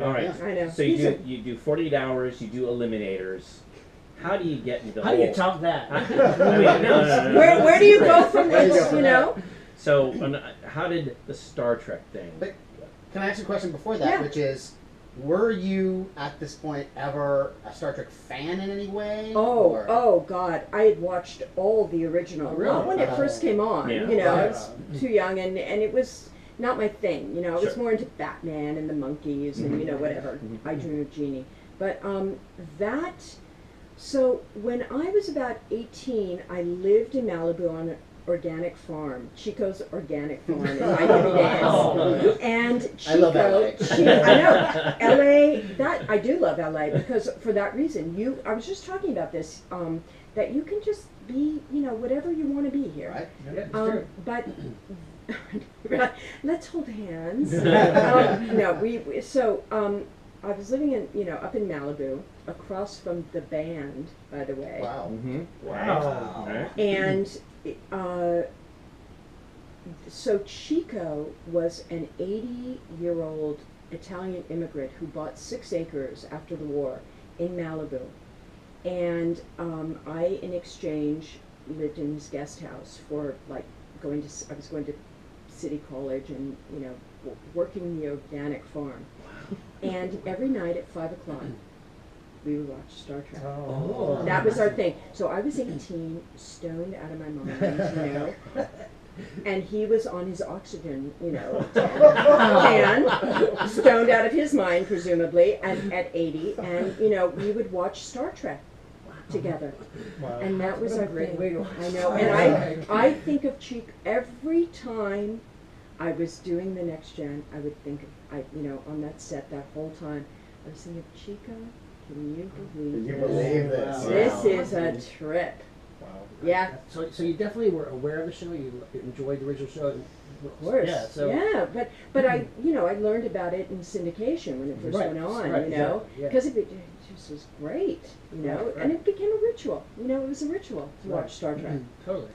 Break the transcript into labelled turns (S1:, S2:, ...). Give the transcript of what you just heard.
S1: All right.
S2: I know.
S1: So you do 48 hours. You do eliminators. How do you get into the
S3: How do you top that?
S1: no.
S2: Where do you go from this? You know.
S1: So how did the Star Trek thing?
S4: But can I ask you a question before that,
S2: Yeah.
S4: which is, were you at this point ever a Star Trek fan in any way?
S2: Oh God! I had watched all the original.
S3: Oh, really?
S2: When it first came on,
S1: Yeah.
S2: you know, I
S3: Yeah.
S2: was too young, and it was not my thing. You know, I was
S1: Sure.
S2: more into Batman and the monkeys, and you know, whatever. I Dream of Jeannie. But so when I was about 18, I lived in Malibu on an organic farm, Chico's Organic Farm in my hippie days. And Chico,
S4: I love LA.
S2: I know, LA, I do love LA because for that reason, I was just talking about this, that you can just be, you know, whatever you want to be here.
S4: Right?
S3: Yeah, it's true.
S2: But let's hold hands. I was living in, you know, up in Malibu, across from the band, by the way.
S4: Wow.
S1: Mm-hmm.
S3: Wow.
S1: Right.
S2: And so Chico was an 80-year-old Italian immigrant who bought 6 acres after the war in Malibu. And I, in exchange, lived in his guest house for like I was going to City College and, you know, working the organic farm. And every night at 5 o'clock, we would watch Star Trek.
S3: Oh.
S2: That was our thing. So I was 18, stoned out of my mind, you know, and he was on his oxygen, you know, can, stoned out of his mind, presumably, and at 80, and, you know, we would watch Star Trek together.
S3: Wow.
S2: And that was
S3: What a
S2: our
S3: great
S2: thing.
S3: way to
S2: I know, and I think of Chico every time I was doing the Next Gen. I would think of, you know, on that set that whole time, I was thinking, Chico, can you believe
S4: Can you
S2: this?
S4: believe this?
S2: This is a trip.
S4: Wow.
S2: Yeah,
S3: So you definitely were aware of the show. You enjoyed the original show.
S2: of course.
S3: Yeah. So.
S2: Yeah, but I, you know, I learned about it in syndication when it first
S3: Right,
S2: went on.
S3: right,
S2: You know,
S3: yeah.
S2: because it just was great. You know,
S3: Right,
S2: and
S3: right.
S2: it became a ritual. You know, it was a ritual to watch Star Trek.
S3: Totally.